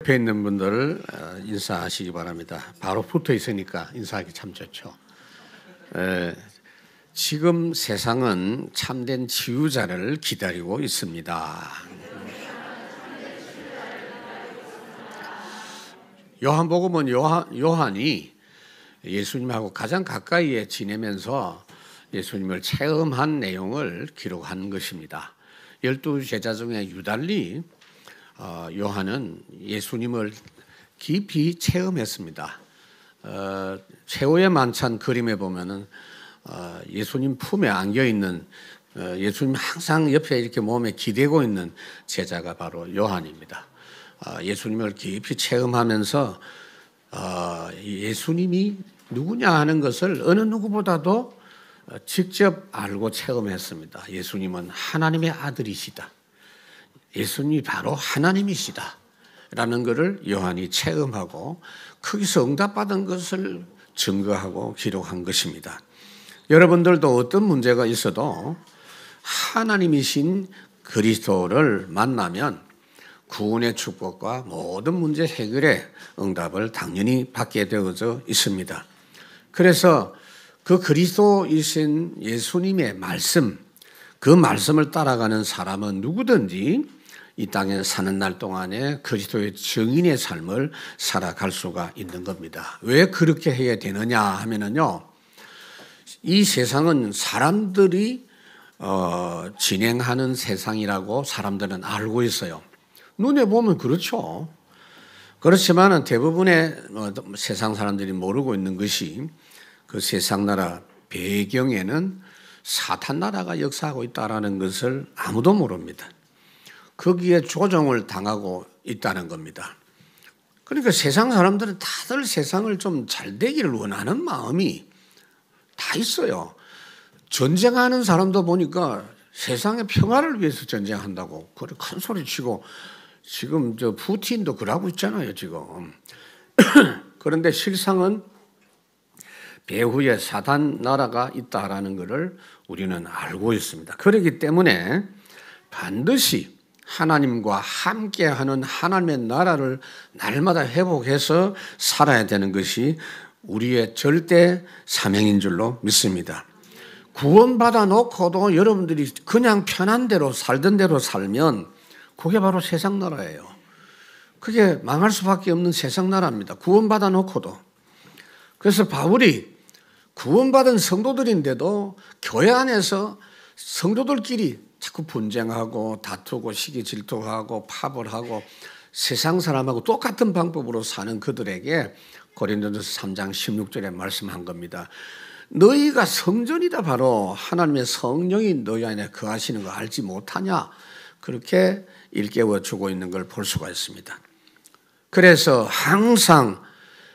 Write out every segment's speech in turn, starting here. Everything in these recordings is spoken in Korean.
옆에 있는 분들 인사하시기 바랍니다. 바로 붙어 있으니까 인사하기 참 좋죠. 지금 세상은 참된 치유자를 기다리고 있습니다. 요한복음은 요한이 예수님하고 가장 가까이에 지내면서 예수님을 체험한 내용을 기록한 것입니다. 12 제자 중에 유달리 요한은 예수님을 깊이 체험했습니다. 최후의 만찬 그림에 보면은 예수님 품에 안겨 있는 예수님 항상 옆에 이렇게 몸에 기대고 있는 제자가 바로 요한입니다. 예수님을 깊이 체험하면서 예수님이 누구냐 하는 것을 어느 누구보다도 직접 알고 체험했습니다. 예수님은 하나님의 아들이시다. 예수님이 바로 하나님이시다. 라는 것을 요한이 체험하고 거기서 응답받은 것을 증거하고 기록한 것입니다. 여러분들도 어떤 문제가 있어도 하나님이신 그리스도를 만나면 구원의 축복과 모든 문제 해결의 응답을 당연히 받게 되어져 있습니다. 그래서 그 그리스도이신 예수님의 말씀, 그 말씀을 따라가는 사람은 누구든지 이 땅에 사는 날 동안에 그리스도의 증인의 삶을 살아갈 수가 있는 겁니다. 왜 그렇게 해야 되느냐 하면은요, 이 세상은 사람들이 진행하는 세상이라고 사람들은 알고 있어요. 눈에 보면 그렇죠. 그렇지만 대부분의 세상 사람들이 모르고 있는 것이 그 세상 나라 배경에는 사탄 나라가 역사하고 있다는 것을 아무도 모릅니다. 거기에 조종을 당하고 있다는 겁니다. 그러니까 세상 사람들은 다들 세상을 좀 잘 되기를 원하는 마음이 다 있어요. 전쟁하는 사람도 보니까 세상의 평화를 위해서 전쟁한다고 그래 큰 소리 치고 지금 저 푸틴도 그러고 있잖아요, 지금. 그런데 실상은 배후에 사단 나라가 있다라는 것을 우리는 알고 있습니다. 그렇기 때문에 반드시 하나님과 함께하는 하나님의 나라를 날마다 회복해서 살아야 되는 것이 우리의 절대 사명인 줄로 믿습니다. 구원받아 놓고도 여러분들이 그냥 편한 대로 살던 대로 살면 그게 바로 세상 나라예요. 그게 망할 수밖에 없는 세상 나라입니다. 구원받아 놓고도. 그래서 바울이 구원받은 성도들인데도 교회 안에서 성도들끼리 자꾸 분쟁하고 다투고 시기 질투하고 파벌 하고 세상 사람하고 똑같은 방법으로 사는 그들에게 고린도전서 3장 16절에 말씀한 겁니다. 너희가 성전이다. 바로 하나님의 성령이 너희 안에 거하시는 거 알지 못하냐. 그렇게 일깨워 주고 있는 걸 볼 수가 있습니다. 그래서 항상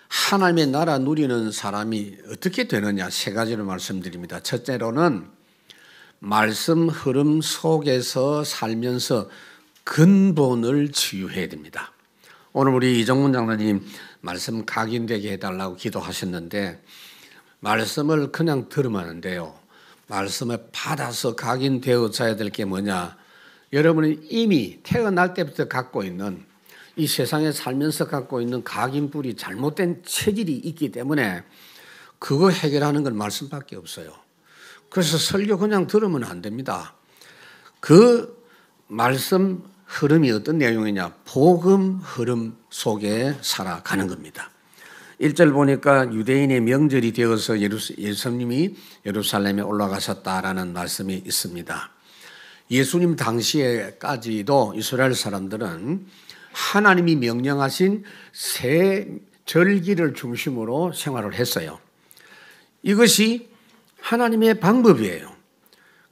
하나님의 나라 누리는 사람이 어떻게 되느냐 세 가지를 말씀드립니다. 첫째로는 말씀 흐름 속에서 살면서 근본을 치유해야 됩니다. 오늘 우리 이정문 장로님 말씀 각인되게 해달라고 기도하셨는데 말씀을 그냥 들으면 안 돼요. 말씀을 받아서 각인되어져야 될 게 뭐냐. 여러분은 이미 태어날 때부터 갖고 있는 이 세상에 살면서 갖고 있는 각인뿔이 잘못된 체질이 있기 때문에 그거 해결하는 건 말씀밖에 없어요. 그래서 설교 그냥 들으면 안 됩니다. 그 말씀 흐름이 어떤 내용이냐. 복음 흐름 속에 살아가는 겁니다. 1절 보니까 유대인의 명절이 되어서 예수님이 예루살렘에 올라가셨다라는 말씀이 있습니다. 예수님 당시에까지도 이스라엘 사람들은 하나님이 명령하신 새 절기를 중심으로 생활을 했어요. 이것이 하나님의 방법이에요.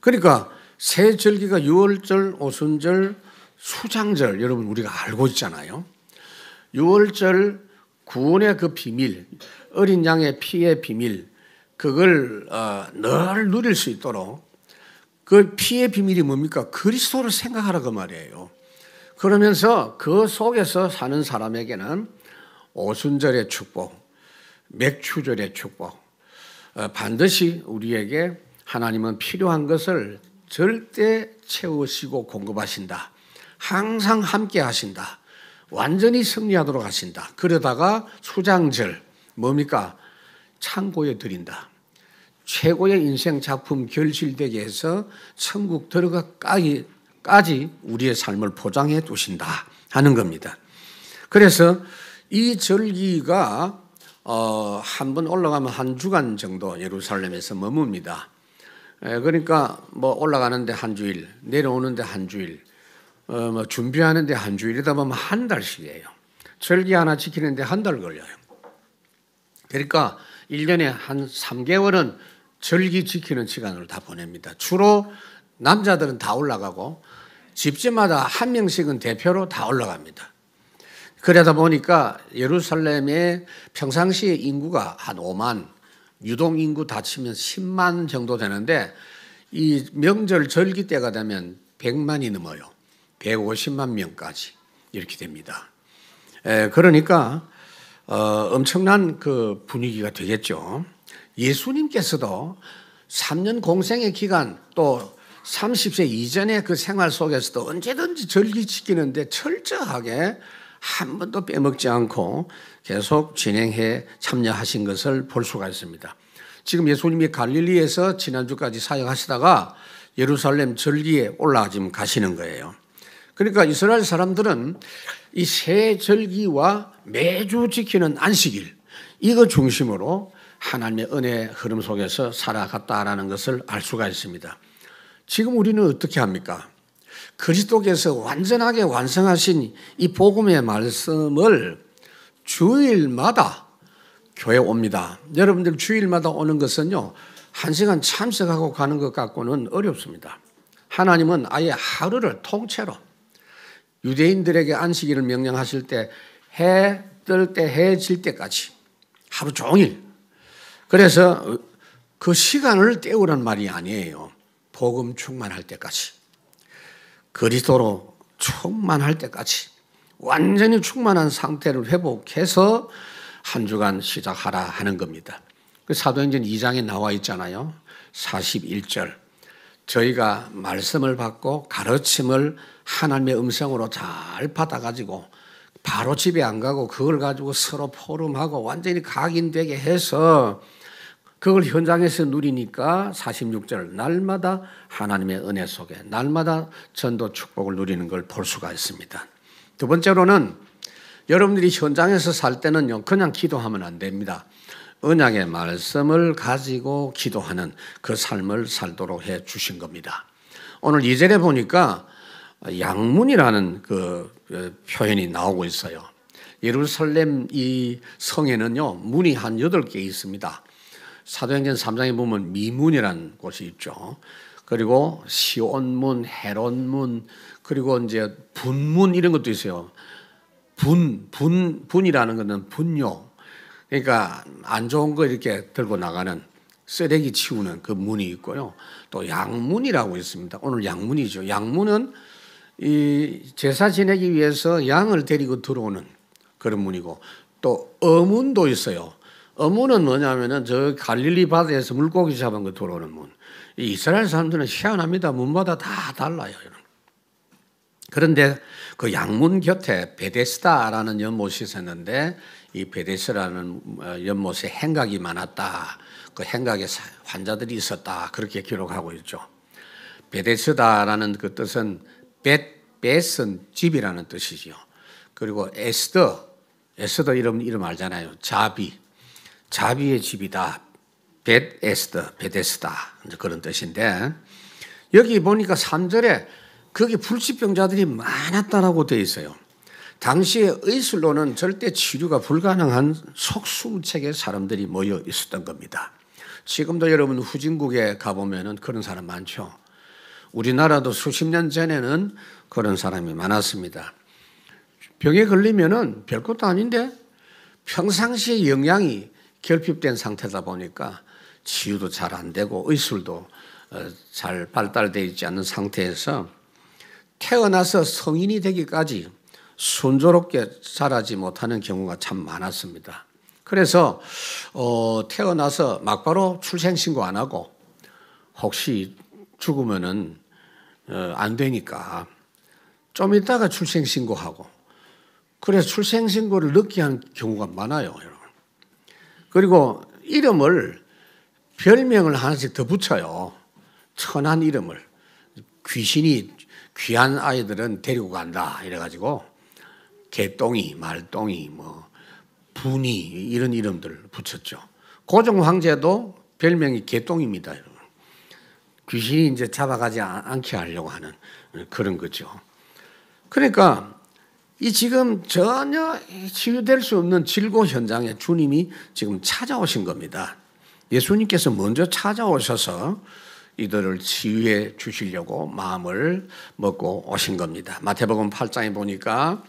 그러니까 새 절기가 유월절, 오순절, 수장절 여러분 우리가 알고 있잖아요. 유월절 구원의 그 비밀, 어린 양의 피의 비밀 그걸 늘 누릴 수 있도록 그 피의 비밀이 뭡니까? 그리스도를 생각하라고 말이에요. 그러면서 그 속에서 사는 사람에게는 오순절의 축복, 맥추절의 축복 반드시 우리에게 하나님은 필요한 것을 절대 채우시고 공급하신다. 항상 함께 하신다. 완전히 승리하도록 하신다. 그러다가 수장절 뭡니까? 창고에 드린다. 최고의 인생 작품 결실되게 해서 천국 들어가까지 우리의 삶을 포장해 두신다 하는 겁니다. 그래서 이 절기가 한 번 올라가면 한 주간 정도 예루살렘에서 머뭅니다. 그러니까 뭐 올라가는데 한 주일, 내려오는데 한 주일, 뭐 준비하는데 한 주일이다 보면 한 달씩이에요. 절기 하나 지키는데 한 달 걸려요. 그러니까 1년에 한 3개월은 절기 지키는 시간을 다 보냅니다. 주로 남자들은 다 올라가고 집집마다 한 명씩은 대표로 다 올라갑니다. 그러다 보니까 예루살렘의 평상시의 인구가 한 5만, 유동인구 다 치면 10만 정도 되는데 이 명절 절기 때가 되면 100만이 넘어요. 150만 명까지 이렇게 됩니다. 그러니까 엄청난 그 분위기가 되겠죠. 예수님께서도 3년 공생의 기간 또 30세 이전의 그 생활 속에서도 언제든지 절기 지키는데 철저하게 한 번도 빼먹지 않고 계속 진행해 참여하신 것을 볼 수가 있습니다. 지금 예수님이 갈릴리에서 지난주까지 사역하시다가 예루살렘 절기에 지금 가시는 거예요. 그러니까 이스라엘 사람들은 이 새 절기와 매주 지키는 안식일 이거 중심으로 하나님의 은혜 흐름 속에서 살아갔다라는 것을 알 수가 있습니다. 지금 우리는 어떻게 합니까? 그리스도께서 완전하게 완성하신 이 복음의 말씀을 주일마다 교회 옵니다. 여러분들 주일마다 오는 것은요 1시간 참석하고 가는 것 갖고는 어렵습니다. 하나님은 아예 하루를 통째로 유대인들에게 안식일을 명령하실 때 해 뜰 때 해 질 때까지 하루 종일, 그래서 그 시간을 때우란 말이 아니에요. 복음 충만할 때까지, 그리스도로 충만할 때까지 완전히 충만한 상태를 회복해서 한 주간 시작하라 하는 겁니다. 그 사도행전 2장에 나와 있잖아요. 41절 저희가 말씀을 받고 가르침을 하나님의 음성으로 잘 받아가지고 바로 집에 안 가고 그걸 가지고 서로 포럼하고 완전히 각인되게 해서 그걸 현장에서 누리니까 46절 날마다 하나님의 은혜 속에 날마다 전도 축복을 누리는 걸 볼 수가 있습니다. 두 번째로는 여러분들이 현장에서 살 때는요 그냥 기도하면 안 됩니다. 언약의 말씀을 가지고 기도하는 그 삶을 살도록 해 주신 겁니다. 오늘 2절에 보니까 양문이라는 그 표현이 나오고 있어요. 예루살렘 이 성에는요 문이 한 8개 있습니다. 사도행전 3장에 보면 미문이라는 곳이 있죠. 그리고 시온문, 헤롯문, 그리고 이제 분문 이런 것도 있어요. 분이라는 것은 분뇨. 그러니까 안 좋은 거 이렇게 들고 나가는 쓰레기 치우는 그 문이 있고요. 또 양문이라고 있습니다. 오늘 양문이죠. 양문은 이 제사 지내기 위해서 양을 데리고 들어오는 그런 문이고, 또 어문도 있어요. 어문은 뭐냐면은 저 갈릴리 바다에서 물고기 잡은 거 들어오는 문. 이스라엘 사람들은 희한합니다. 문마다 다 달라요. 그런데 그 양문 곁에 베데스다라는 연못이 있었는데 이 베데스라는 연못에 행각이 많았다. 그 행각에 환자들이 있었다. 그렇게 기록하고 있죠. 베데스다라는 그 뜻은 벳은 집이라는 뜻이죠. 그리고 에스더 이름 알잖아요. 자비의 집이다. 베데스다 그런 뜻인데, 여기 보니까 3절에 거기 불치병자들이 많았다라고 되어 있어요. 당시에 의술로는 절대 치료가 불가능한 속수무책의 사람들이 모여 있었던 겁니다. 지금도 여러분 후진국에 가보면 그런 사람 많죠. 우리나라도 수십 년 전에는 그런 사람이 많았습니다. 병에 걸리면은 별것도 아닌데 평상시에 영양이 결핍된 상태다 보니까 치유도 잘 안 되고 의술도 잘 발달되어 있지 않은 상태에서 태어나서 성인이 되기까지 순조롭게 자라지 못하는 경우가 참 많았습니다. 그래서 태어나서 막바로 출생신고 안 하고 혹시 죽으면은 안 되니까 좀 있다가 출생신고하고 그래서 출생신고를 늦게 한 경우가 많아요, 여러분. 그리고 이름을 별명을 하나씩 더 붙여요. 천한 이름을. 귀신이 귀한 아이들은 데리고 간다 이래가지고 개똥이, 말똥이, 뭐 분이 이런 이름들 붙였죠. 고종 황제도 별명이 개똥입니다, 여러분. 귀신이 이제 잡아가지 않게 하려고 하는 그런 거죠. 그러니까 이 지금 전혀 치유될 수 없는 질고 현장에 주님이 지금 찾아오신 겁니다. 예수님께서 먼저 찾아오셔서 이들을 치유해 주시려고 마음을 먹고 오신 겁니다. 마태복음 8장에 보니까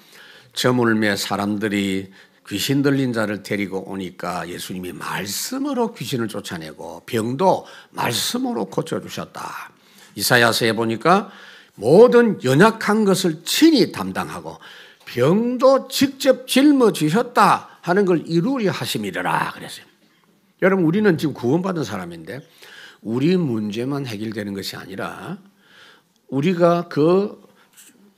저물매 사람들이 귀신 들린 자를 데리고 오니까 예수님이 말씀으로 귀신을 쫓아내고 병도 말씀으로 고쳐주셨다. 이사야서에 보니까 모든 연약한 것을 친히 담당하고 병도 직접 짊어지셨다 하는 걸 이루려 하심이라 그랬어요. 여러분, 우리는 지금 구원받은 사람인데 우리 문제만 해결되는 것이 아니라 우리가 그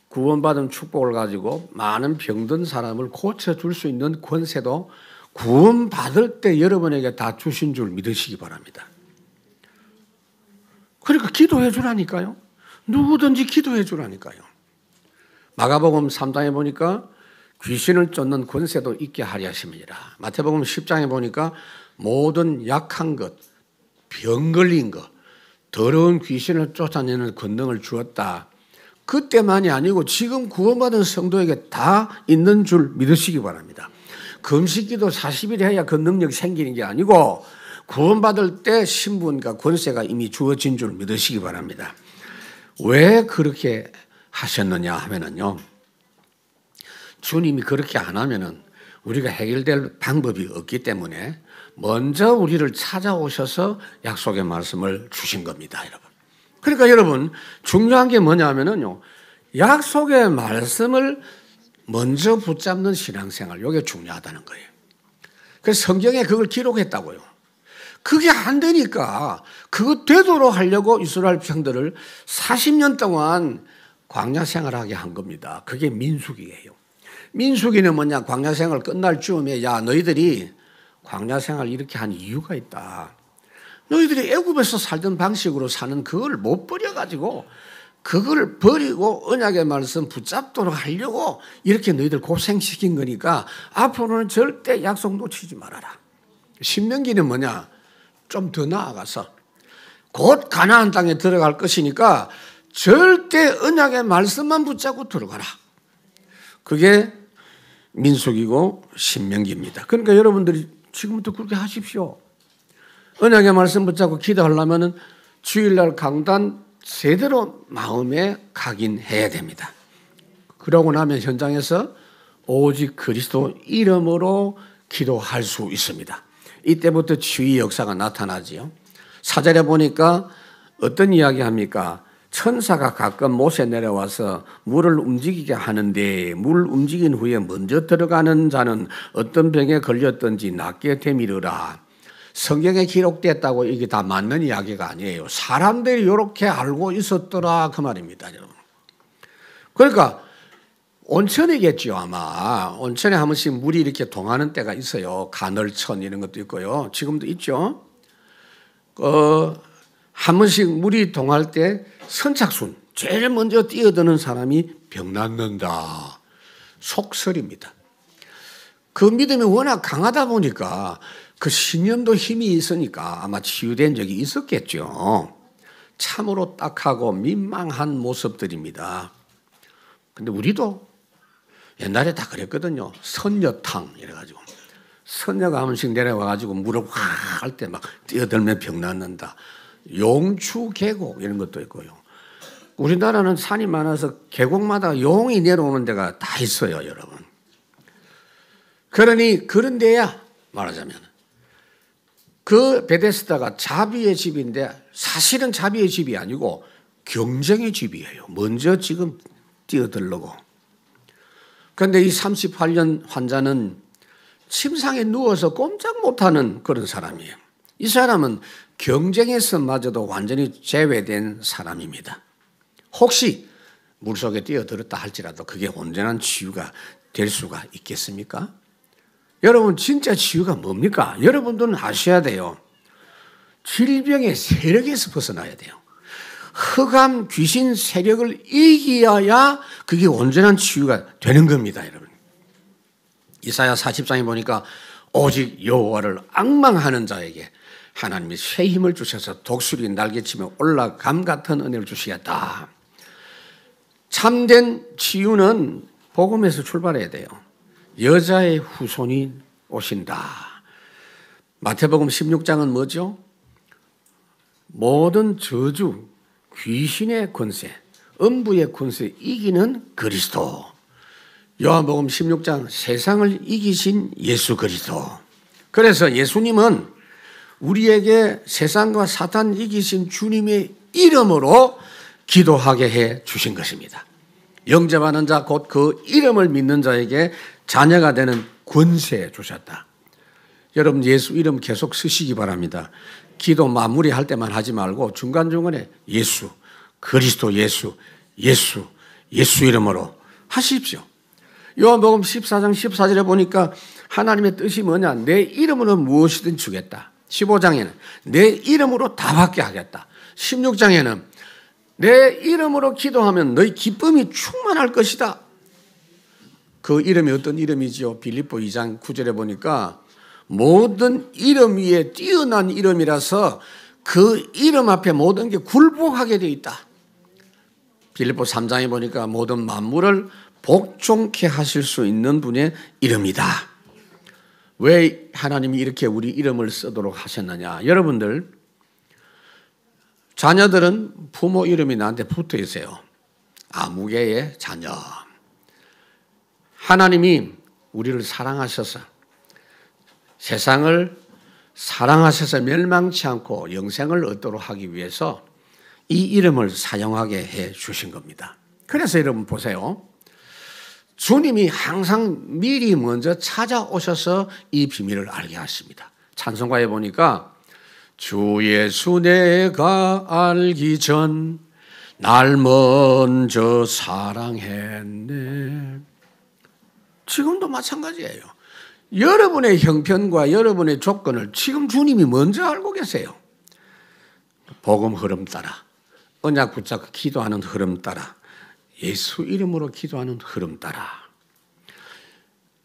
구원받은 축복을 가지고 많은 병든 사람을 고쳐줄 수 있는 권세도 구원받을 때 여러분에게 다 주신 줄 믿으시기 바랍니다. 그러니까 기도해 주라니까요. 누구든지 기도해 주라니까요. 마가복음 3장에 보니까 귀신을 쫓는 권세도 있게 하려 하심이니라. 마태복음 10장에 보니까 모든 약한 것, 병 걸린 것, 더러운 귀신을 쫓아내는 권능을 주었다. 그때만이 아니고 지금 구원받은 성도에게 다 있는 줄 믿으시기 바랍니다. 금식기도 40일 해야 그 능력이 생기는 게 아니고 구원받을 때 신분과 권세가 이미 주어진 줄 믿으시기 바랍니다. 왜 그렇게 하셨느냐 하면은요, 주님이 그렇게 안 하면은 우리가 해결될 방법이 없기 때문에 먼저 우리를 찾아오셔서 약속의 말씀을 주신 겁니다, 여러분. 그러니까 여러분, 중요한 게 뭐냐 하면은요, 약속의 말씀을 먼저 붙잡는 신앙생활, 이게 중요하다는 거예요. 그래서 성경에 그걸 기록했다고요. 그게 안 되니까 그거 되도록 하려고 이스라엘 백성들을 40년 동안 광야 생활하게 한 겁니다. 그게 민수기예요. 민수기는 뭐냐, 광야 생활 끝날 즈음에 야, 너희들이 광야 생활 이렇게 한 이유가 있다. 너희들이 애굽에서 살던 방식으로 사는 그걸 못 버려가지고 그걸 버리고 언약의 말씀 붙잡도록 하려고 이렇게 너희들 고생시킨 거니까 앞으로는 절대 약속 놓치지 말아라. 신명기는 뭐냐, 좀 더 나아가서 곧 가나안 땅에 들어갈 것이니까 절대 언약의 말씀만 붙잡고 들어가라. 그게 민수기고 신명기입니다. 그러니까 여러분들이 지금부터 그렇게 하십시오. 언약의 말씀 붙잡고 기도하려면 주일날 강단 제대로 마음에 각인해야 됩니다. 그러고 나면 현장에서 오직 그리스도 이름으로 기도할 수 있습니다. 이때부터 치유의 역사가 나타나지요. 4절에 보니까 어떤 이야기 합니까? 천사가 가끔 못에 내려와서 물을 움직이게 하는데 물 움직인 후에 먼저 들어가는 자는 어떤 병에 걸렸든지 낫게 되미르라. 성경에 기록됐다고 이게 다 맞는 이야기가 아니에요. 사람들이 이렇게 알고 있었더라 그 말입니다, 여러분. 그러니까 온천이겠죠, 아마. 온천에 한 번씩 물이 이렇게 동하는 때가 있어요. 가늘천 이런 것도 있고요. 지금도 있죠. 한 번씩 물이 동할 때 선착순, 제일 먼저 뛰어드는 사람이 병 낫는다. 속설입니다. 그 믿음이 워낙 강하다 보니까 그 신념도 힘이 있으니까 아마 치유된 적이 있었겠죠. 참으로 딱하고 민망한 모습들입니다. 근데 우리도 옛날에 다 그랬거든요. 선녀탕 이래가지고 선녀가 한 번씩 내려와가지고 물을 확 할 때 막 뛰어들면 병 낫는다. 용추 계곡 이런 것도 있고요. 우리나라는 산이 많아서 계곡마다 용이 내려오는 데가 다 있어요, 여러분. 그러니 그런 데야 말하자면 그 베데스다가 자비의 집인데 사실은 자비의 집이 아니고 경쟁의 집이에요. 먼저 지금 뛰어들려고. 그런데 이 38년 환자는 침상에 누워서 꼼짝 못하는 그런 사람이에요. 이 사람은 경쟁에서마저도 완전히 제외된 사람입니다. 혹시 물속에 뛰어들었다 할지라도 그게 온전한 치유가 될 수가 있겠습니까? 여러분 진짜 치유가 뭡니까? 여러분들은 아셔야 돼요. 질병의 세력에서 벗어나야 돼요. 흑암 귀신 세력을 이겨야 그게 온전한 치유가 되는 겁니다, 여러분. 이사야 40장에 보니까 오직 여호와를 앙망하는 자에게 하나님이 새 힘을 주셔서 독수리 날개치며 올라감 같은 은혜를 주시겠다. 참된 치유는 복음에서 출발해야 돼요. 여자의 후손이 오신다. 마태복음 16장은 뭐죠? 모든 저주, 귀신의 권세, 음부의 권세 이기는 그리스도. 요한복음 16장 세상을 이기신 예수 그리스도. 그래서 예수님은 우리에게 세상과 사탄 이기신 주님의 이름으로 기도하게 해 주신 것입니다. 영접하는 자 곧 그 이름을 믿는 자에게 자녀가 되는 권세 주셨다. 여러분 예수 이름 계속 쓰시기 바랍니다. 기도 마무리할 때만 하지 말고 중간중간에 예수, 그리스도 예수, 예수, 예수 이름으로 하십시오. 요한복음 14장 14절에 보니까 하나님의 뜻이 뭐냐? 내 이름으로 무엇이든 주겠다. 15장에는 내 이름으로 다 받게 하겠다. 16장에는 내 이름으로 기도하면 너희 기쁨이 충만할 것이다. 그 이름이 어떤 이름이지요? 빌립보 2장 9절에 보니까 모든 이름 위에 뛰어난 이름이라서 그 이름 앞에 모든 게 굴복하게 되어 있다. 빌립보 3장에 보니까 모든 만물을 복종케 하실 수 있는 분의 이름이다. 왜 하나님이 이렇게 우리 이름을 쓰도록 하셨느냐? 여러분들 자녀들은 부모 이름이 나한테 붙어 있어요. 아무개의 자녀. 하나님이 우리를 사랑하셔서 세상을 사랑하셔서 멸망치 않고 영생을 얻도록 하기 위해서 이 이름을 사용하게 해 주신 겁니다. 그래서 여러분 보세요. 주님이 항상 미리 먼저 찾아오셔서 이 비밀을 알게 하십니다. 찬송가에 보니까 주 예수 내가 알기 전 날 먼저 사랑했네. 지금도 마찬가지예요. 여러분의 형편과 여러분의 조건을 지금 주님이 먼저 알고 계세요. 복음 흐름 따라, 언약 붙잡고 기도하는 흐름 따라, 예수 이름으로 기도하는 흐름 따라.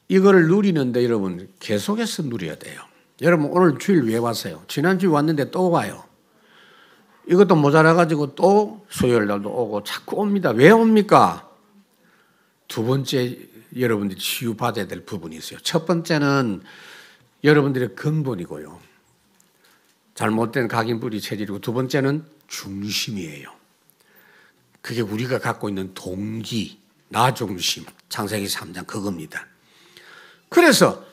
이거를 누리는데 여러분 계속해서 누려야 돼요. 여러분 오늘 주일 왜 왔어요? 지난주에 왔는데 또 와요. 이것도 모자라가지고 또 수요일 날도 오고 자꾸 옵니다. 왜 옵니까? 두 번째 여러분들이 치유받아야 될 부분이 있어요. 첫 번째는 여러분들의 근본이고요. 잘못된 각인뿌리 체질이고 두 번째는 중심이에요. 그게 우리가 갖고 있는 동기, 나 중심, 창세기 3장 그겁니다. 그래서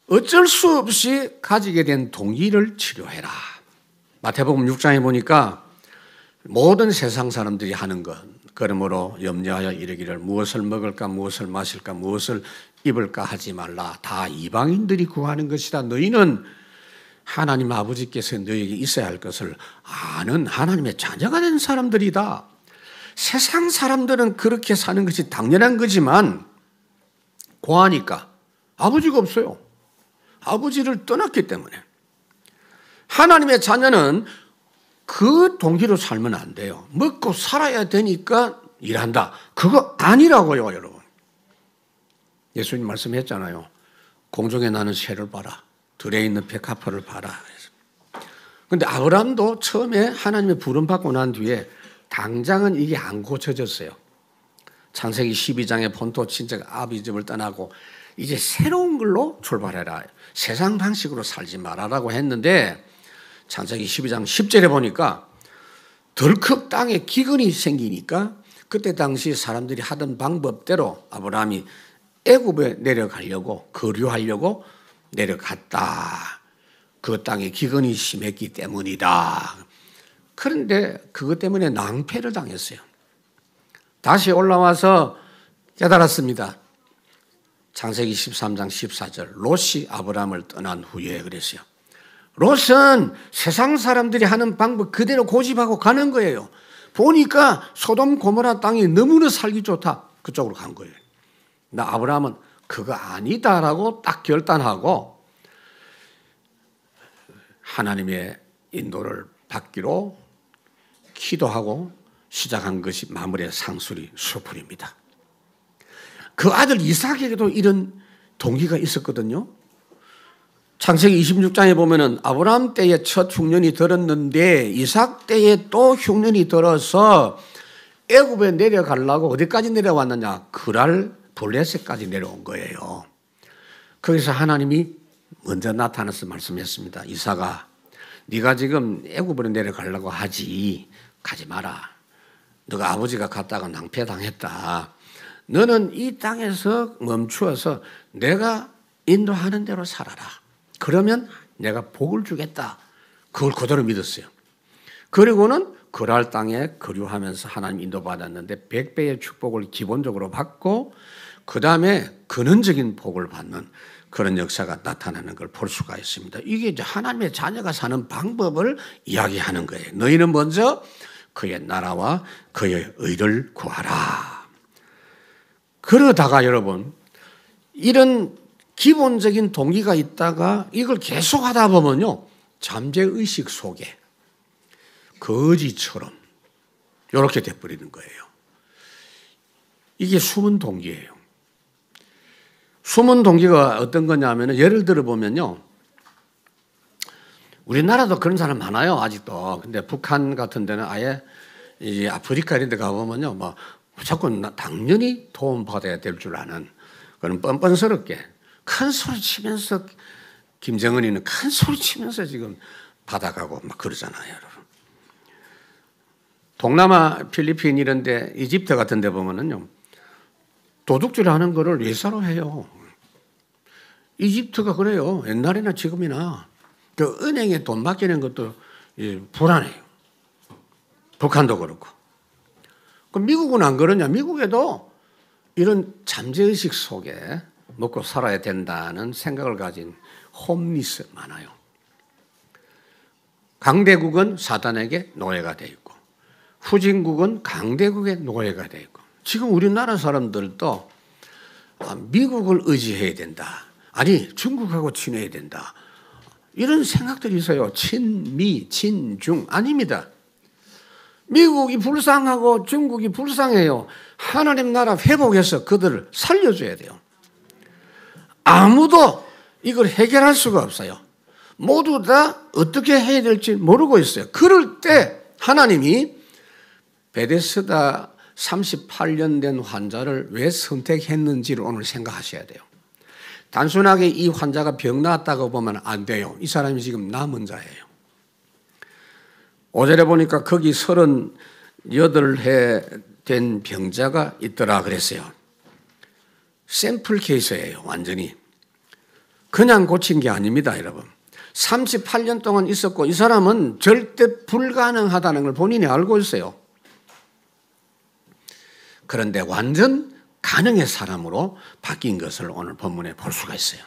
어쩔 수 없이 가지게 된 동기를 치료해라. 마태복음 6장에 보니까 모든 세상 사람들이 하는 것, 그러므로 염려하여 이르기를 무엇을 먹을까 무엇을 마실까 무엇을 입을까 하지 말라. 다 이방인들이 구하는 것이다. 너희는 하나님 아버지께서 너희에게 있어야 할 것을 아는 하나님의 자녀가 된 사람들이다. 세상 사람들은 그렇게 사는 것이 당연한 거지만 고하니까 아버지가 없어요. 아버지를 떠났기 때문에. 하나님의 자녀는 그 동기로 살면 안 돼요. 먹고 살아야 되니까 일한다. 그거 아니라고요, 여러분. 예수님 말씀했잖아요. 공중에 나는 새를 봐라. 들에 있는 백합화를 봐라. 그런데 아브라함도 처음에 하나님의 부름 받고 난 뒤에 당장은 이게 안 고쳐졌어요. 창세기 12장에 본토 친척 아비 집을 떠나고 이제 새로운 걸로 출발해라. 세상 방식으로 살지 말아라고 했는데 창세기 12장 10절에 보니까 덜컥 땅에 기근이 생기니까 그때 당시 사람들이 하던 방법대로 아브라함이 애굽에 내려가려고 거류하려고 내려갔다. 그 땅에 기근이 심했기 때문이다. 그런데 그것 때문에 낭패를 당했어요. 다시 올라와서 깨달았습니다. 창세기 13장 14절 롯이 아브라함을 떠난 후에 그랬어요. 롯은 세상 사람들이 하는 방법 그대로 고집하고 가는 거예요. 보니까 소돔 고모라 땅이 너무나 살기 좋다. 그쪽으로 간 거예요. 나 아브라함은 그거 아니다라고 딱 결단하고 하나님의 인도를 받기로 기도하고 시작한 것이 마므레 상수리 수풀입니다. 그 아들 이삭에게도 이런 동기가 있었거든요. 창세기 26장에 보면은 아브라함 때에 첫 흉년이 들었는데 이삭 때에 또 흉년이 들어서 애굽에 내려가려고 어디까지 내려왔느냐? 그랄 블레셋까지 내려온 거예요. 거기서 하나님이 먼저 나타나서 말씀했습니다. 이삭아, 네가 지금 애굽으로 내려가려고 하지 가지 마라. 너가 아버지가 갔다가 낭패당했다. 너는 이 땅에서 멈추어서 내가 인도하는 대로 살아라. 그러면 내가 복을 주겠다. 그걸 그대로 믿었어요. 그리고는 그랄 땅에 거류하면서 하나님 인도받았는데 100배의 축복을 기본적으로 받고 그 다음에 근원적인 복을 받는 그런 역사가 나타나는 걸 볼 수가 있습니다. 이게 이제 하나님의 자녀가 사는 방법을 이야기하는 거예요. 너희는 먼저 그의 나라와 그의 의를 구하라. 그러다가 여러분 이런 기본적인 동기가 있다가 이걸 계속 하다 보면요. 잠재의식 속에 거지처럼 이렇게 돼버리는 거예요. 이게 숨은 동기예요. 숨은 동기가 어떤 거냐면 예를 들어 보면요. 우리나라도 그런 사람 많아요. 아직도. 근데 북한 같은 데는 아예 이제 아프리카 이런 데 가보면요. 뭐 무조건 당연히 도움받아야 될 줄 아는 그런 뻔뻔스럽게 큰 소리 치면서 김정은이는 큰 소리 치면서 지금 받아가고 막 그러잖아요. 여러분. 동남아 필리핀 이런 데 이집트 같은 데 보면은요. 도둑질 하는 거를 예사로 해요. 이집트가 그래요. 옛날이나 지금이나. 그 은행에 돈 맡기는 것도 불안해요. 북한도 그렇고. 그럼 미국은 안 그러냐? 미국에도 이런 잠재의식 속에 먹고 살아야 된다는 생각을 가진 홈리스 많아요. 강대국은 사단에게 노예가 되어 있고 후진국은 강대국의 노예가 되어 있고 지금 우리나라 사람들도 미국을 의지해야 된다. 아니 중국하고 친해야 된다. 이런 생각들이 있어요. 친미, 친중 아닙니다. 미국이 불쌍하고 중국이 불쌍해요. 하나님 나라 회복해서 그들을 살려줘야 돼요. 아무도 이걸 해결할 수가 없어요. 모두 다 어떻게 해야 될지 모르고 있어요. 그럴 때 하나님이 베데스다 38년 된 환자를 왜 선택했는지를 오늘 생각하셔야 돼요. 단순하게 이 환자가 병 나았다고 보면 안 돼요. 이 사람이 지금 남은 자예요. 5절에 보니까 거기 38해 된 병자가 있더라 그랬어요. 샘플 케이스예요. 완전히. 그냥 고친 게 아닙니다. 여러분. 38년 동안 있었고 이 사람은 절대 불가능하다는 걸 본인이 알고 있어요. 그런데 완전 가능의 사람으로 바뀐 것을 오늘 본문에 볼 수가 있어요.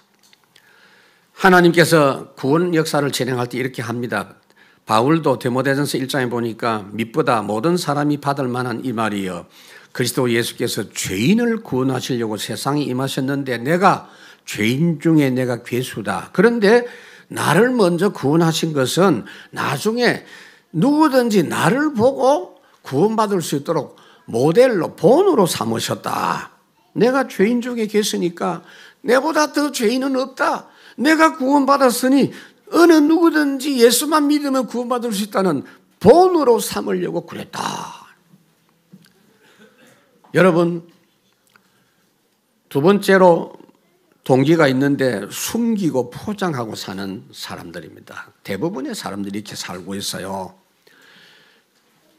하나님께서 구원 역사를 진행할 때 이렇게 합니다. 바울도 디모데전서 1장에 보니까 믿보다 모든 사람이 받을 만한 이 말이여 그리스도 예수께서 죄인을 구원하시려고 세상에 임하셨는데 내가 죄인 중에 내가 괴수다. 그런데 나를 먼저 구원하신 것은 나중에 누구든지 나를 보고 구원받을 수 있도록 모델로 본으로 삼으셨다. 내가 죄인 중에 계시니까 내보다 더 죄인은 없다. 내가 구원받았으니 어느 누구든지 예수만 믿으면 구원받을 수 있다는 본으로 삼으려고 그랬다. 여러분, 두 번째로 동기가 있는데 숨기고 포장하고 사는 사람들입니다. 대부분의 사람들이 이렇게 살고 있어요.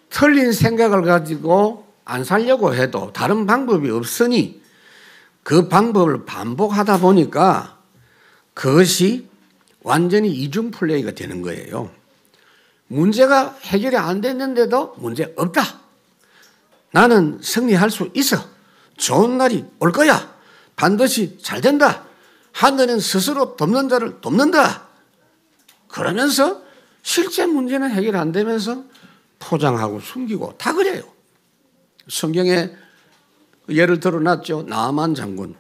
틀린 생각을 가지고 안 살려고 해도 다른 방법이 없으니 그 방법을 반복하다 보니까 그것이 완전히 이중 플레이가 되는 거예요. 문제가 해결이 안 됐는데도 문제 없다. 나는 승리할 수 있어. 좋은 날이 올 거야. 반드시 잘 된다. 하늘은 스스로 돕는 자를 돕는다. 그러면서 실제 문제는 해결 안 되면서 포장하고 숨기고 다 그래요. 성경에 예를 들어놨죠. 나아만 장군.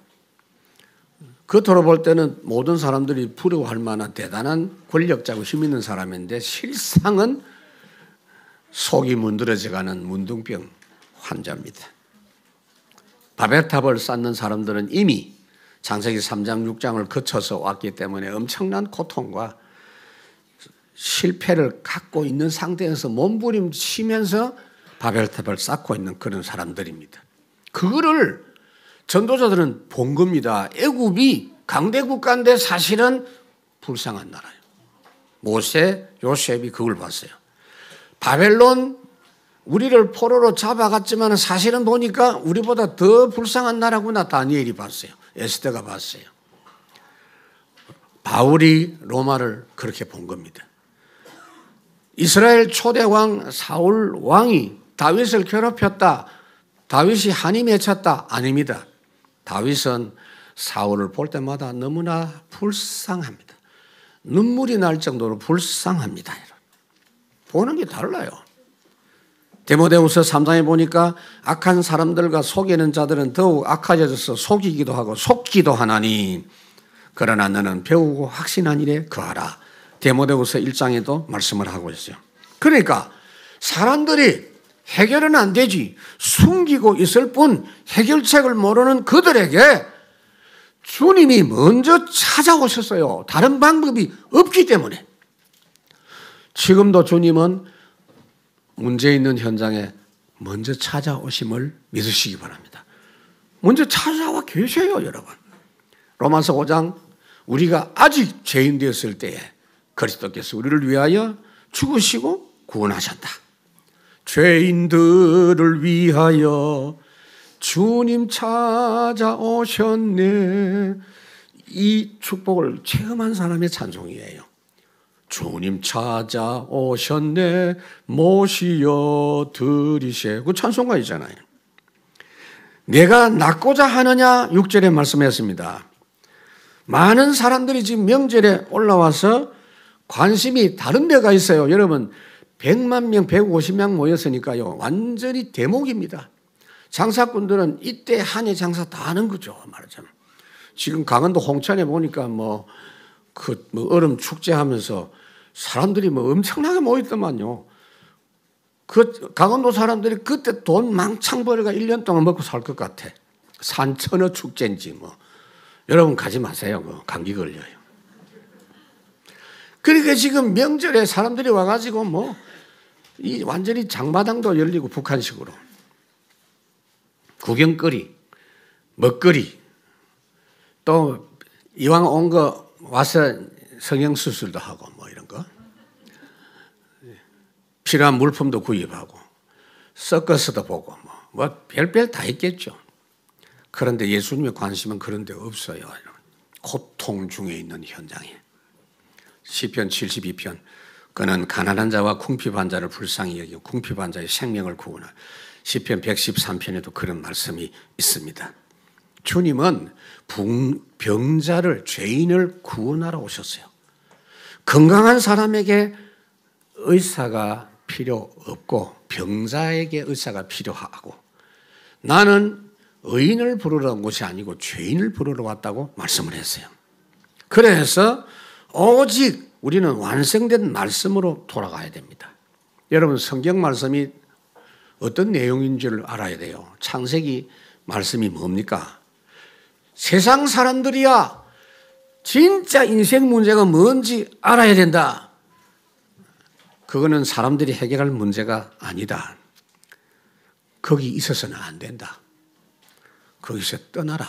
겉으로 볼 때는 모든 사람들이 부러워할 만한 대단한 권력자고 힘 있는 사람인데 실상은 속이 문드러져가는 문둥병 환자입니다. 바벨탑을 쌓는 사람들은 이미 창세기 3장 6장을 거쳐서 왔기 때문에 엄청난 고통과 실패를 갖고 있는 상태에서 몸부림치면서 바벨탑을 쌓고 있는 그런 사람들입니다. 그거를 전도자들은 본 겁니다. 애굽이 강대 국가인데 사실은 불쌍한 나라예요. 모세, 요셉이 그걸 봤어요. 바벨론 우리를 포로로 잡아갔지만 사실은 보니까 우리보다 더 불쌍한 나라구나 다니엘이 봤어요. 에스더가 봤어요. 바울이 로마를 그렇게 본 겁니다. 이스라엘 초대왕 사울 왕이 다윗을 괴롭혔다. 다윗이 한이 맺혔다. 아닙니다. 다윗은 사울을 볼 때마다 너무나 불쌍합니다. 눈물이 날 정도로 불쌍합니다. 보는 게 달라요. 디모데후서 3장에 보니까 악한 사람들과 속이는 자들은 더욱 악해져서 속이기도 하고 속기도 하나니 그러나 너는 배우고 확신한 일에 거하라. 디모데후서 1장에도 말씀을 하고 있어요. 그러니까 사람들이 해결은 안 되지 숨기고 있을 뿐 해결책을 모르는 그들에게 주님이 먼저 찾아오셨어요. 다른 방법이 없기 때문에. 지금도 주님은 문제 있는 현장에 먼저 찾아오심을 믿으시기 바랍니다. 먼저 찾아와 계세요, 여러분. 로마서 5장 우리가 아직 죄인 되었을 때에 그리스도께서 우리를 위하여 죽으시고 구원하셨다. 죄인들을 위하여 주님 찾아오셨네. 이 축복을 체험한 사람의 찬송이에요. 주님 찾아오셨네 모시어 들이세. 그 찬송가이잖아요. 내가 낫고자 하느냐 6절에 말씀했습니다. 많은 사람들이 지금 명절에 올라와서 관심이 다른 데가 있어요. 여러분 100만 명 150명 모였으니까요. 완전히 대목입니다. 장사꾼들은 이때 한 해 장사 다 하는 거죠. 말하자면. 지금 강원도 홍천에 보니까 얼음 축제하면서 사람들이 엄청나게 모였더만요. 그 강원도 사람들이 그때 돈 망창 벌어가 1년 동안 먹고 살 것 같아. 산천어 축제인지 여러분 가지 마세요. 감기 걸려요. 그러니까 지금 명절에 사람들이 와가지고 이 완전히 장마당도 열리고 북한식으로 구경거리, 먹거리 또 이왕 온 거 와서 성형수술도 하고 이런 거 필요한 물품도 구입하고 서커스도 보고 별별 다 있겠죠. 그런데 예수님의 관심은 그런 데 없어요. 고통 중에 있는 현장에. 시편 72편 그는 가난한 자와 궁핍한 자를 불쌍히 여기고 궁핍한 자의 생명을 구원하. 시편 113편에도 그런 말씀이 있습니다. 주님은 병자를 죄인을 구원하러 오셨어요. 건강한 사람에게 의사가 필요 없고 병자에게 의사가 필요하고 나는 의인을 부르러 온 것이 아니고 죄인을 부르러 왔다고 말씀을 했어요. 그래서 오직 우리는 완성된 말씀으로 돌아가야 됩니다. 여러분 성경 말씀이 어떤 내용인 줄 알아야 돼요. 창세기 말씀이 뭡니까? 세상 사람들이야 진짜 인생 문제가 뭔지 알아야 된다. 그거는 사람들이 해결할 문제가 아니다. 거기 있어서는 안 된다. 거기서 떠나라.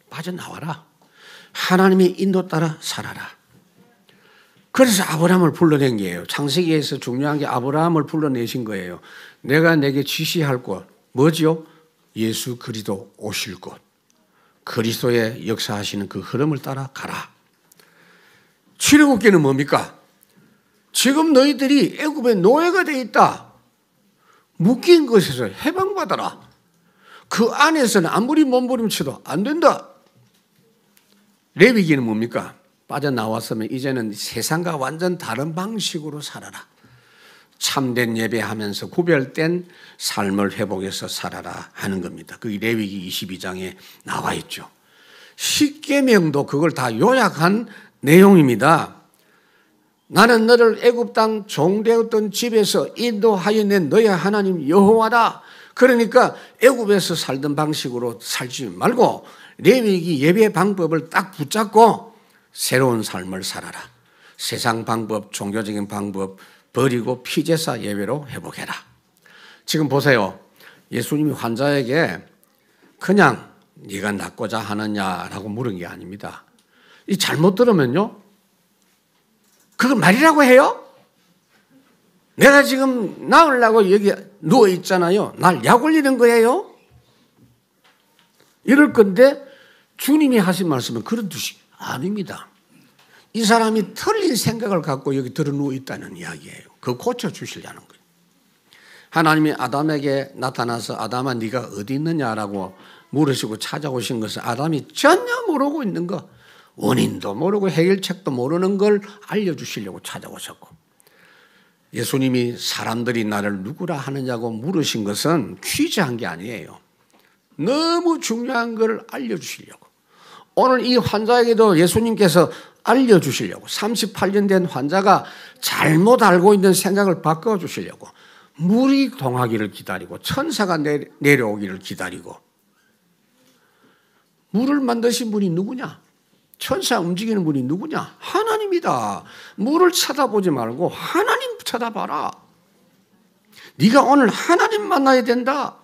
빠져나와라. 하나님의 인도 따라 살아라. 그래서 아브라함을 불러낸 거예요. 창세기에서 중요한 게 아브라함을 불러내신 거예요. 내가 내게 지시할 곳 뭐지요? 예수 그리스도 오실 곳. 그리스도의 역사하시는 그 흐름을 따라 가라. 출애굽기는 뭡니까? 지금 너희들이 애굽의 노예가 돼 있다. 묶인 것에서 해방받아라. 그 안에서는 아무리 몸부림쳐도 안 된다. 레위기는 뭡니까? 빠져나왔으면 이제는 세상과 완전 다른 방식으로 살아라. 참된 예배하면서 구별된 삶을 회복해서 살아라 하는 겁니다. 그 레위기 22장에 나와 있죠. 십계명도 그걸 다 요약한 내용입니다. 나는 너를 애굽 땅 종되었던 집에서 인도하여 낸 너의 하나님 여호와다. 그러니까 애굽에서 살던 방식으로 살지 말고 레위기 예배 방법을 딱 붙잡고 새로운 삶을 살아라. 세상 방법, 종교적인 방법 버리고 피제사 예배로 회복해라. 지금 보세요. 예수님이 환자에게 그냥 네가 낫고자 하느냐라고 물은 게 아닙니다. 이 잘못 들으면요, 그걸 말이라고 해요? 내가 지금 나으려고 여기 누워 있잖아요. 날 약 올리는 거예요? 이럴 건데 주님이 하신 말씀은 그런 뜻이 아닙니다. 이 사람이 틀린 생각을 갖고 여기 들어 누워 있다는 이야기예요. 그거 고쳐주시려는 거예요. 하나님이 아담에게 나타나서 아담아 네가 어디 있느냐라고 물으시고 찾아오신 것은 아담이 전혀 모르고 있는 거, 원인도 모르고 해결책도 모르는 걸 알려주시려고 찾아오셨고, 예수님이 사람들이 나를 누구라 하느냐고 물으신 것은 퀴즈한 게 아니에요. 너무 중요한 걸 알려주시려고. 오늘 이 환자에게도 예수님께서 알려주시려고, 38년 된 환자가 잘못 알고 있는 생각을 바꿔주시려고 물이 동하기를 기다리고 천사가 내려오기를 기다리고. 물을 만드신 분이 누구냐? 천사 움직이는 분이 누구냐? 하나님이다. 물을 쳐다보지 말고 하나님 쳐다봐라. 네가 오늘 하나님 만나야 된다.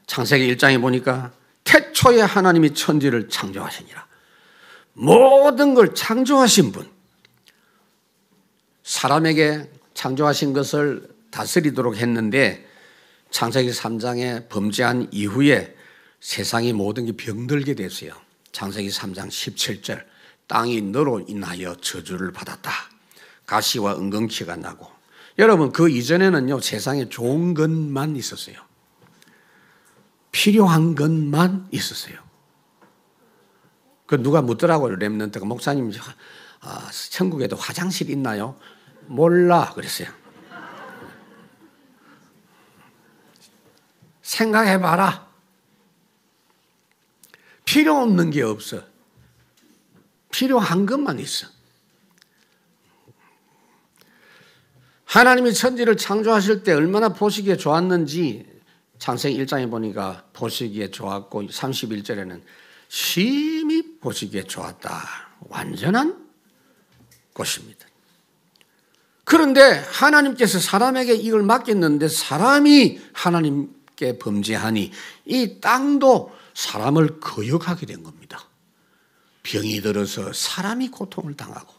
창세기 1장에 보니까 태초에 하나님이 천지를 창조하시니라. 모든 걸 창조하신 분, 사람에게 창조하신 것을 다스리도록 했는데 창세기 3장에 범죄한 이후에 세상이 모든 게 병들게 됐어요. 창세기 3장 17절, 땅이 너로 인하여 저주를 받았다. 가시와 은근키가 나고. 여러분, 그 이전에는요, 세상에 좋은 것만 있었어요. 필요한 것만 있었어요. 그 누가 묻더라고요. 렘넌트가, 목사님, 천국에도 화장실 있나요? 몰라 그랬어요. 생각해봐라. 필요 없는 게 없어. 필요한 것만 있어. 하나님이 천지를 창조하실 때 얼마나 보시기에 좋았는지 창세기 1장에 보니까 보시기에 좋았고 31절에는 심히 보시기에 좋았다. 완전한 것입니다. 그런데 하나님께서 사람에게 이걸 맡겼는데 사람이 하나님께 범죄하니 이 땅도 사람을 거역하게 된 겁니다. 병이 들어서 사람이 고통을 당하고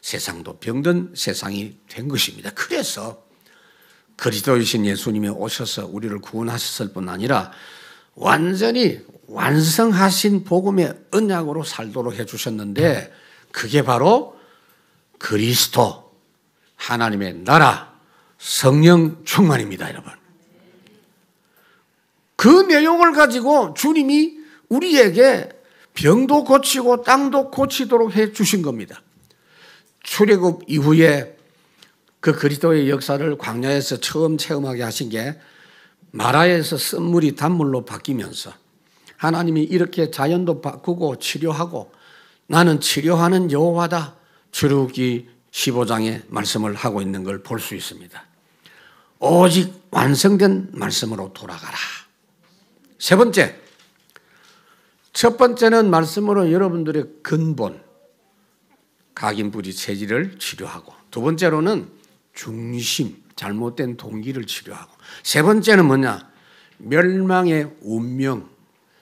세상도 병든 세상이 된 것입니다. 그래서 그리스도이신 예수님이 오셔서 우리를 구원하셨을 뿐 아니라 완전히 완성하신 복음의 언약으로 살도록 해주셨는데 그게 바로 그리스도, 하나님의 나라, 성령 충만입니다, 여러분. 그 내용을 가지고 주님이 우리에게 병도 고치고 땅도 고치도록 해 주신 겁니다. 출애굽 이후에 그 그리스도의 역사를 광야에서 처음 체험하게 하신 게 마라에서 쓴물이 단물로 바뀌면서 하나님이 이렇게 자연도 바꾸고 치료하고 나는 치료하는 여호와다. 출애굽기 15장의 말씀을 하고 있는 걸 볼 수 있습니다. 오직 완성된 말씀으로 돌아가라. 세 번째, 첫 번째는 말씀으로 여러분들의 근본, 각인부지 체질을 치료하고, 두 번째로는 중심, 잘못된 동기를 치료하고, 세 번째는 뭐냐? 멸망의 운명,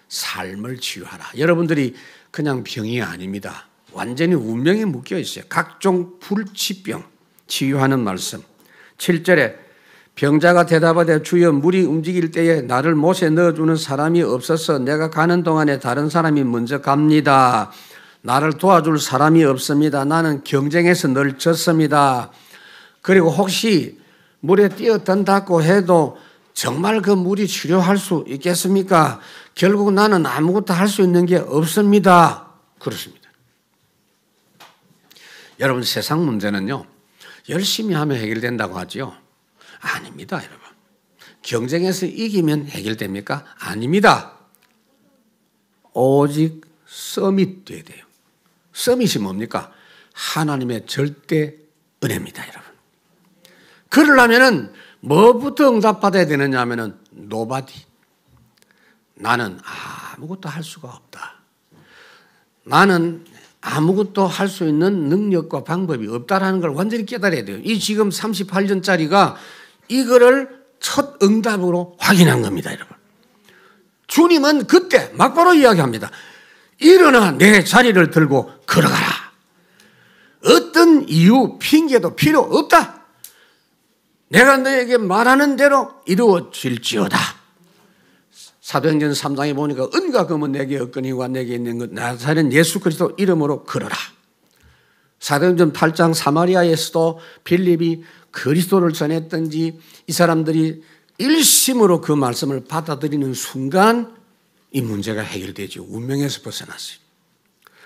삶을 치유하라. 여러분들이 그냥 병이 아닙니다. 완전히 운명에 묶여 있어요. 각종 불치병 치유하는 말씀. 7절에 병자가 대답하되 주여 물이 움직일 때에 나를 못에 넣어주는 사람이 없어서 내가 가는 동안에 다른 사람이 먼저 갑니다. 나를 도와줄 사람이 없습니다. 나는 경쟁에서 늘 졌습니다. 그리고 혹시 물에 뛰어든다고 해도 정말 그 물이 치료할 수 있겠습니까? 결국 나는 아무것도 할 수 있는 게 없습니다. 그렇습니다. 여러분, 세상 문제는요, 열심히 하면 해결된다고 하죠. 아닙니다, 여러분. 경쟁에서 이기면 해결됩니까? 아닙니다. 오직 서밋 돼야 돼요. 서밋이 뭡니까? 하나님의 절대 은혜입니다, 여러분. 그러려면은 뭐부터 응답받아야 되느냐 하면은 nobody. 나는 아무것도 할 수가 없다. 나는 아무것도 할 수 있는 능력과 방법이 없다라는 걸 완전히 깨달아야 돼요. 이 지금 38년짜리가 이거를 첫 응답으로 확인한 겁니다, 여러분. 주님은 그때 막바로 이야기합니다. 일어나 내 자리를 들고 걸어가라. 어떤 이유, 핑계도 필요 없다. 내가 너에게 말하는 대로 이루어질지어다. 사도행전 3장에 보니까 은과 금은 내게 없거니와 내게 있는 것 나사렛 예수 그리스도 이름으로 걸어라. 사도행전 8장 사마리아에서도 빌립이 그리스도를 전했든지 이 사람들이 일심으로 그 말씀을 받아들이는 순간 이 문제가 해결되죠. 운명에서 벗어났어요.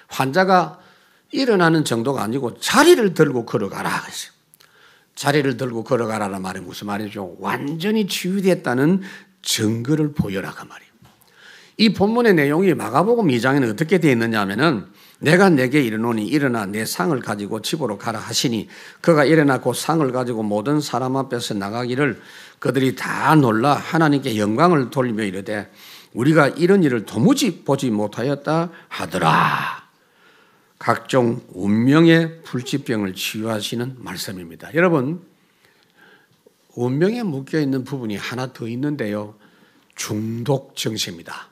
환자가 일어나는 정도가 아니고 자리를 들고 걸어가라 그랬어요. 자리를 들고 걸어가라는 말이 무슨 말이죠? 완전히 치유됐다는 증거를 보여라 그 말이에요. 이 본문의 내용이 마가복음 2장에는 어떻게 되어 있느냐 하면은 내가 내게 이르노니 일어나 내 상을 가지고 집으로 가라 하시니 그가 일어나 그 상을 가지고 모든 사람 앞에서 나가기를 그들이 다 놀라 하나님께 영광을 돌리며 이르되 우리가 이런 일을 도무지 보지 못하였다 하더라. 각종 운명의 불치병을 치유하시는 말씀입니다. 여러분, 운명에 묶여있는 부분이 하나 더 있는데요. 중독 정신입니다.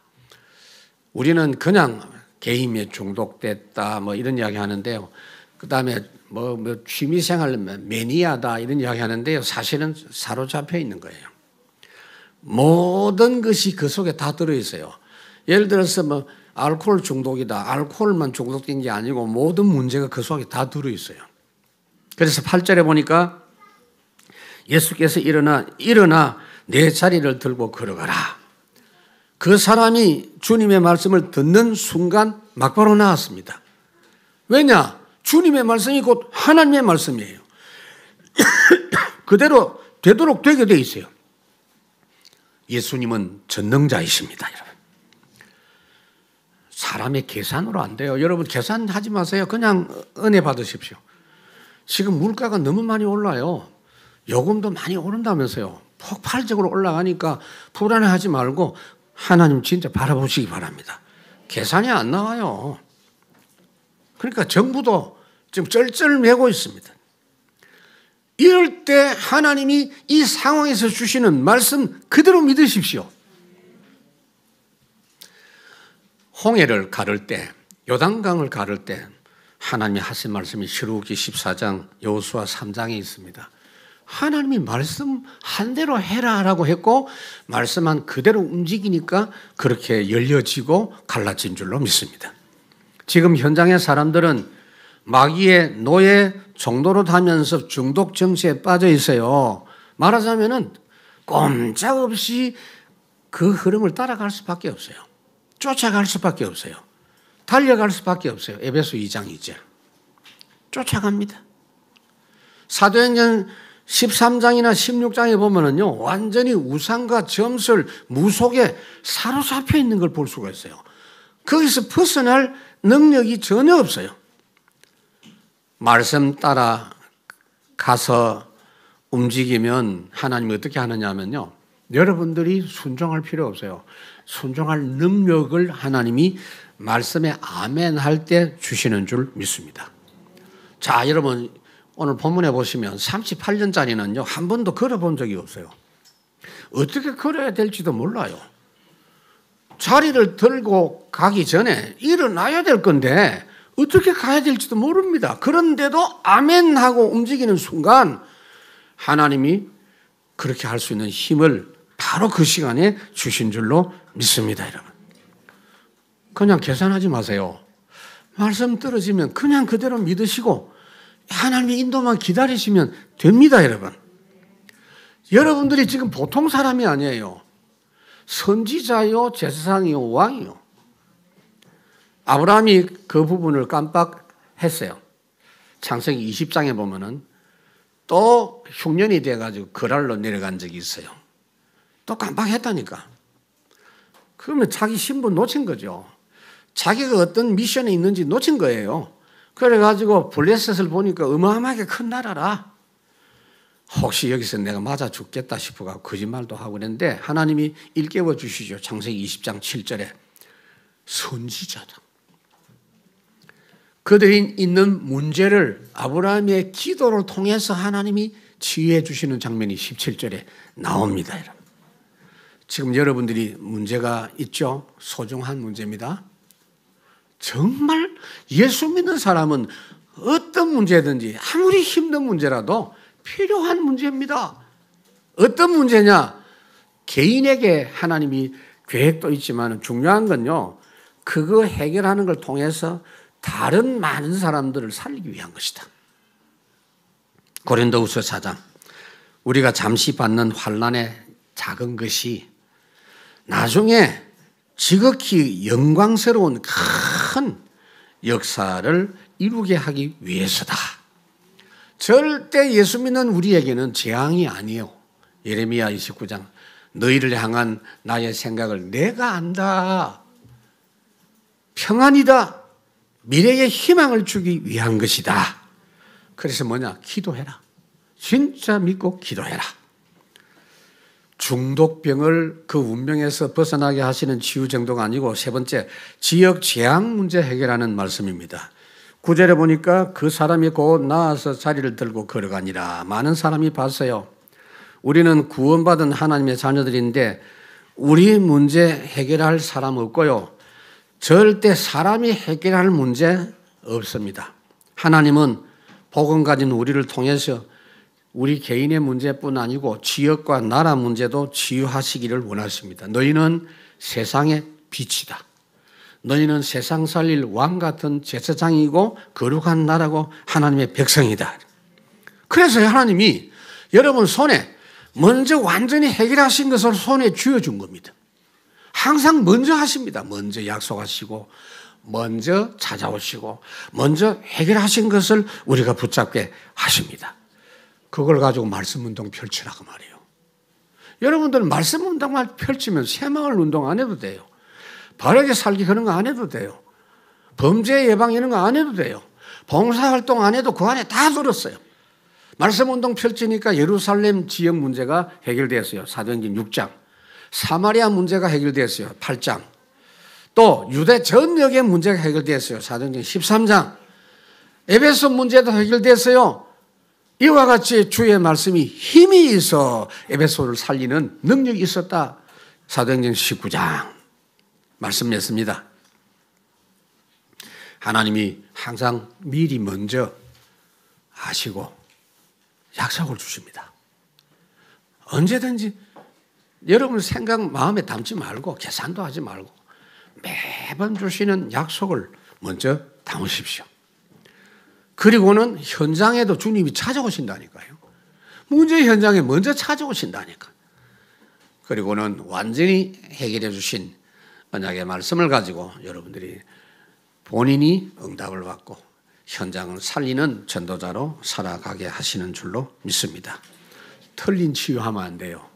우리는 그냥 게임에 중독됐다 뭐 이런 이야기 하는데요. 그 다음에 뭐 취미생활 매니아다 이런 이야기 하는데요. 사실은 사로잡혀 있는 거예요. 모든 것이 그 속에 다 들어있어요. 예를 들어서 뭐 알코올 중독이다. 알코올만 중독된 게 아니고 모든 문제가 그 속에 다 들어있어요. 그래서 8절에 보니까 예수께서 일어나 내 자리를 들고 걸어가라. 그 사람이 주님의 말씀을 듣는 순간 막바로 나왔습니다. 왜냐? 주님의 말씀이 곧 하나님의 말씀이에요. 그대로 되도록 되게 돼 있어요. 예수님은 전능자이십니다, 여러분. 사람의 계산으로 안 돼요. 여러분 계산하지 마세요. 그냥 은혜 받으십시오. 지금 물가가 너무 많이 올라요. 요금도 많이 오른다면서요. 폭발적으로 올라가니까 불안해하지 말고 하나님 진짜 바라보시기 바랍니다. 계산이 안 나와요. 그러니까 정부도 지금 쩔쩔매고 있습니다. 이럴 때 하나님이 이 상황에서 주시는 말씀 그대로 믿으십시오. 홍해를 가를 때, 요단강을 가를 때 하나님이 하신 말씀이 시루기 14장, 여호수아 3장에 있습니다. 하나님이 말씀한 대로 해라라고 했고 말씀한 그대로 움직이니까 그렇게 열려지고 갈라진 줄로 믿습니다. 지금 현장의 사람들은 마귀의 노예 종로로 다면서 중독 정세에 빠져 있어요. 말하자면은 꼼짝없이 그 흐름을 따라갈 수밖에 없어요. 쫓아갈 수밖에 없어요. 달려갈 수밖에 없어요. 에베소 2장 2절. 쫓아갑니다. 사도행전 13장이나 16장에 보면은요, 완전히 우상과 점술, 무속에 사로잡혀 있는 걸 볼 수가 있어요. 거기서 벗어날 능력이 전혀 없어요. 말씀 따라 가서 움직이면 하나님이 어떻게 하느냐 하면요, 여러분들이 순종할 필요 없어요. 순종할 능력을 하나님이 말씀에 아멘 할 때 주시는 줄 믿습니다. 자, 여러분 오늘 본문에 보시면 38년짜리는요 한 번도 걸어본 적이 없어요. 어떻게 걸어야 될지도 몰라요. 자리를 들고 가기 전에 일어나야 될 건데 어떻게 가야 될지도 모릅니다. 그런데도 아멘 하고 움직이는 순간 하나님이 그렇게 할 수 있는 힘을 바로 그 시간에 주신 줄로 믿습니다, 여러분. 그냥 계산하지 마세요. 말씀 떨어지면 그냥 그대로 믿으시고 하나님의 인도만 기다리시면 됩니다, 여러분. 여러분들이 지금 보통 사람이 아니에요. 선지자요, 제사장이요, 왕이요. 아브라함이 그 부분을 깜빡했어요. 창세기 20장에 보면은 또 흉년이 돼가지고 거랄로 내려간 적이 있어요. 또 깜빡했다니까. 그러면 자기 신분 놓친 거죠. 자기가 어떤 미션에 있는지 놓친 거예요. 그래가지고 블레셋을 보니까 어마어마하게 큰 나라라. 혹시 여기서 내가 맞아 죽겠다 싶어가 거짓말도 하고 그랬는데 하나님이 일깨워 주시죠. 창세기 20장 7절에 선지자다. 그들이 있는 문제를 아브라함의 기도를 통해서 하나님이 치유해 주시는 장면이 17절에 나옵니다. 여러분. 지금 여러분들이 문제가 있죠? 소중한 문제입니다. 정말 예수 믿는 사람은 어떤 문제든지 아무리 힘든 문제라도 필요한 문제입니다. 어떤 문제냐? 개인에게 하나님이 계획도 있지만 중요한 건요, 그거 해결하는 걸 통해서 다른 많은 사람들을 살리기 위한 것이다. 고린도후서 4장, 우리가 잠시 받는 환난의 작은 것이 나중에 지극히 영광스러운 큰 역사를 이루게 하기 위해서다. 절대 예수 믿는 우리에게는 재앙이 아니에요. 예레미야 29장, 너희를 향한 나의 생각을 내가 안다. 평안이다. 미래의 희망을 주기 위한 것이다. 그래서 뭐냐? 기도해라. 진짜 믿고 기도해라. 중독병을 그 운명에서 벗어나게 하시는 치유 정도가 아니고 세 번째, 지역 재앙 문제 해결하는 말씀입니다. 9절에 보니까 그 사람이 곧 나와서 자리를 들고 걸어가니라. 많은 사람이 봤어요. 우리는 구원받은 하나님의 자녀들인데 우리 문제 해결할 사람 없고요. 절대 사람이 해결할 문제 없습니다. 하나님은 복음 가진 우리를 통해서 우리 개인의 문제뿐 아니고 지역과 나라 문제도 치유하시기를 원하십니다. 너희는 세상의 빛이다. 너희는 세상 살릴 왕 같은 제사장이고 거룩한 나라고 하나님의 백성이다. 그래서 하나님이 여러분 손에 먼저 완전히 해결하신 것을 손에 쥐어준 겁니다. 항상 먼저 하십니다. 먼저 약속하시고 먼저 찾아오시고 먼저 해결하신 것을 우리가 붙잡게 하십니다. 그걸 가지고 말씀 운동 펼치라고 말이에요. 여러분들은 말씀 운동만 펼치면 새마을 운동 안 해도 돼요. 바르게 살기 그런 거 안 해도 돼요. 범죄 예방 이런 거 안 해도 돼요. 봉사활동 안 해도 그 안에 다 들었어요. 말씀 운동 펼치니까 예루살렘 지역 문제가 해결되었어요. 사도행전 6장. 사마리아 문제가 해결되었어요. 8장. 또 유대 전역의 문제가 해결되었어요. 사도행전 13장. 에베소 문제도 해결됐어요. 이와 같이 주의 말씀이 힘이 있어 에베소를 살리는 능력이 있었다. 사도행전 19장. 말씀했습니다. 하나님이 항상 미리 먼저 아시고 약속을 주십니다. 언제든지 여러분 생각 마음에 담지 말고 계산도 하지 말고 매번 주시는 약속을 먼저 담으십시오. 그리고는 현장에도 주님이 찾아오신다니까요. 문제 현장에 먼저 찾아오신다니까. 그리고는 완전히 해결해 주신 언약의 말씀을 가지고 여러분들이 본인이 응답을 받고 현장을 살리는 전도자로 살아가게 하시는 줄로 믿습니다. 틀린 치유하면 안 돼요.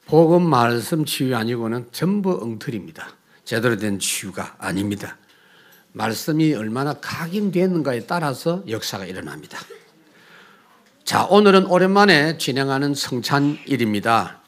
복음 말씀 치유 아니고는 전부 엉터리입니다. 제대로 된 치유가 아닙니다. 말씀이 얼마나 각인되는가에 따라서 역사가 일어납니다. 자, 오늘은 오랜만에 진행하는 성찬일입니다.